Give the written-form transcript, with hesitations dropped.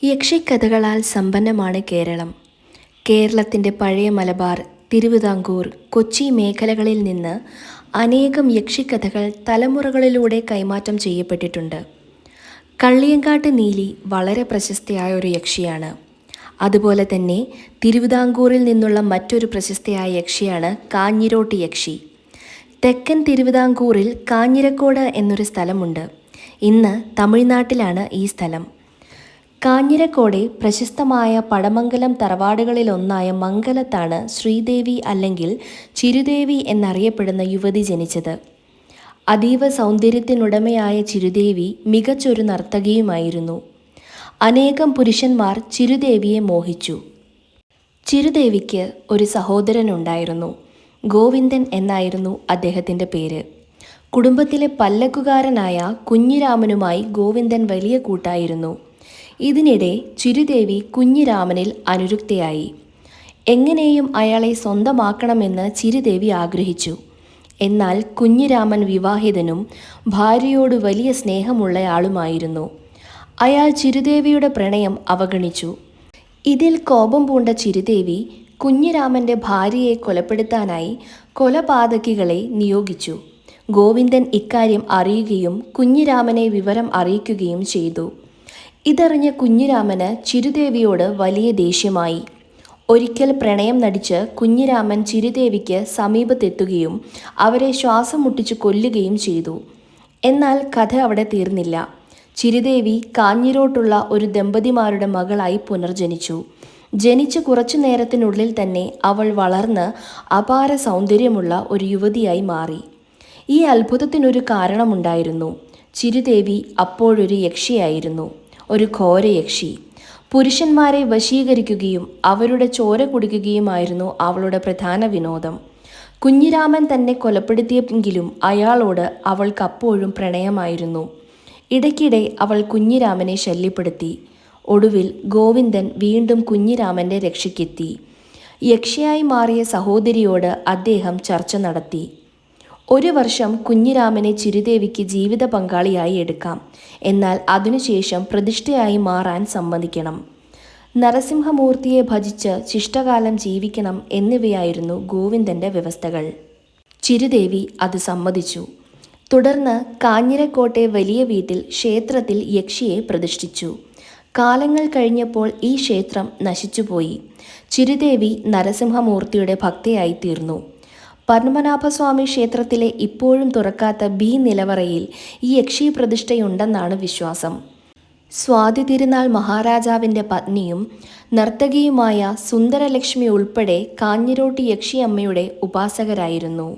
യക്ഷിക്കഥകളാൽ സമ്പന്നമാണ് കേരളം. കേരളത്തിൻ്റെ പഴയ മലബാർ, തിരുവിതാംകൂർ, കൊച്ചി മേഖലകളിൽ നിന്ന് അനേകം യക്ഷിക്കഥകൾ തലമുറകളിലൂടെ കൈമാറ്റം ചെയ്യപ്പെട്ടിട്ടുണ്ട്. കള്ളിയങ്കാട്ട് നീലി വളരെ പ്രശസ്തയായ ഒരു യക്ഷിയാണ്. അതുപോലെ തന്നെ തിരുവിതാംകൂറിൽ നിന്നുള്ള മറ്റൊരു പ്രശസ്തയായ യക്ഷിയാണ് കാഞ്ഞിരോട്ട് യക്ഷി. തെക്കൻ തിരുവിതാംകൂറിൽ കാഞ്ഞിരക്കോട് എന്നൊരു സ്ഥലമുണ്ട്. ഇന്ന് തമിഴ്നാട്ടിലാണ് ഈ സ്ഥലം. കാഞ്ഞിരക്കോടെ പ്രശസ്തമായ പടമംഗലം തറവാടുകളിലൊന്നായ മംഗലത്താണ് ശ്രീദേവി അല്ലെങ്കിൽ ചിരുദേവി എന്നറിയപ്പെടുന്ന യുവതി ജനിച്ചത്. അതീവ സൗന്ദര്യത്തിനുടമയായ ചിരുദേവി മികച്ചൊരു നർത്തകിയുമായിരുന്നു. അനേകം പുരുഷന്മാർ ചിരുദേവിയെ മോഹിച്ചു. ചിരുദേവിക്ക് ഒരു സഹോദരനുണ്ടായിരുന്നു. ഗോവിന്ദൻ എന്നായിരുന്നു അദ്ദേഹത്തിൻ്റെ പേര്. കുടുംബത്തിലെ പല്ലക്കുകാരനായ കുഞ്ഞിരാമനുമായി ഗോവിന്ദൻ വലിയ കൂട്ടായിരുന്നു. ഇതിനിടെ ചിരുദേവി കുഞ്ഞിരാമനിൽ അനുരക്തയായി. എങ്ങനെയും അയാളെ സ്വന്തമാക്കണമെന്ന് ചിരുദേവി ആഗ്രഹിച്ചു. എന്നാൽ കുഞ്ഞിരാമൻ വിവാഹിതനും ഭാര്യയോട് വലിയ സ്നേഹമുള്ളയാളുമായിരുന്നു. അയാൾ ചിരുദേവിയുടെ പ്രണയം അവഗണിച്ചു. ഇതിൽ കോപം പൂണ്ട ചിരുദേവി കുഞ്ഞിരാമൻ്റെ ഭാര്യയെ കൊലപ്പെടുത്താനായി കൊലപാതകികളെ നിയോഗിച്ചു. ഗോവിന്ദൻ ഇക്കാര്യം അറിയുകയും കുഞ്ഞിരാമനെ വിവരം അറിയിക്കുകയും ചെയ്തു. ഇതറിഞ്ഞ കുഞ്ഞിരാമന് ചിരുദേവിയോട് വലിയ ദേഷ്യമായി. ഒരിക്കൽ പ്രണയം നടിച്ച് കുഞ്ഞിരാമൻ ചിരുദേവിക്ക് സമീപത്തെത്തുകയും അവരെ ശ്വാസം മുട്ടിച്ച് കൊല്ലുകയും ചെയ്തു. എന്നാൽ കഥ അവിടെ തീർന്നില്ല. ചിരുദേവി കാഞ്ഞിരോട്ടുള്ള ഒരു ദമ്പതിമാരുടെ മകളായി പുനർജനിച്ചു. ജനിച്ച് കുറച്ചു നേരത്തിനുള്ളിൽ തന്നെ അവൾ വളർന്ന് അപാര സൗന്ദര്യമുള്ള ഒരു യുവതിയായി മാറി. ഈ അത്ഭുതത്തിനൊരു കാരണമുണ്ടായിരുന്നു. ചിരുദേവി അപ്പോഴൊരു യക്ഷിയായിരുന്നു, ഒരു ഘോരയക്ഷി. പുരുഷന്മാരെ വശീകരിക്കുകയും അവരുടെ ചോര കുടിക്കുകയുമായിരുന്നു അവളുടെ പ്രധാന വിനോദം. കുഞ്ഞിരാമൻ തന്നെ കൊലപ്പെടുത്തിയെങ്കിലും അയാളോട് അവൾക്ക് അപ്പോഴും പ്രണയമായിരുന്നു. ഇടയ്ക്കിടെ അവൾ കുഞ്ഞിരാമനെ ശല്യപ്പെടുത്തി. ഒടുവിൽ ഗോവിന്ദൻ വീണ്ടും കുഞ്ഞിരാമൻ്റെ രക്ഷയ്ക്കെത്തി. യക്ഷിയായി മാറിയ സഹോദരിയോട് അദ്ദേഹം ചർച്ച നടത്തി. ഒരു വർഷം കുഞ്ഞിരാമനെ ചിരുദേവിക്ക് ജീവിത പങ്കാളിയായി എടുക്കാം, എന്നാൽ അതിനുശേഷം പ്രതിഷ്ഠയായി മാറാൻ സമ്മതിക്കണം. നരസിംഹമൂർത്തിയെ ഭജിച്ച് ശിഷ്ടകാലം ജീവിക്കണം എന്നിവയായിരുന്നു ഗോവിന്ദൻ്റെ വ്യവസ്ഥകൾ. ചിരുദേവി അത് സമ്മതിച്ചു. തുടർന്ന് കാഞ്ഞിരക്കോട്ടെ വലിയ വീട്ടിൽ ക്ഷേത്രത്തിൽ യക്ഷിയെ പ്രതിഷ്ഠിച്ചു. കാലങ്ങൾ കഴിഞ്ഞപ്പോൾ ഈ ക്ഷേത്രം നശിച്ചുപോയി. ചിരുദേവി നരസിംഹമൂർത്തിയുടെ ഭക്തയായി തീർന്നു. പത്മനാഭസ്വാമി ക്ഷേത്രത്തിലെ ഇപ്പോഴും തുറക്കാത്ത ബി നിലവറയിൽ ഈ യക്ഷി പ്രതിഷ്ഠയുണ്ടെന്നാണ് വിശ്വാസം. സ്വാതി തിരുനാൾ മഹാരാജാവിൻ്റെ പത്നിയും നർത്തകിയുമായ സുന്ദരലക്ഷ്മി ഉൾപ്പെടെ കാഞ്ഞിരോട്ട് യക്ഷിയമ്മയുടെ ഉപാസകരായിരുന്നു.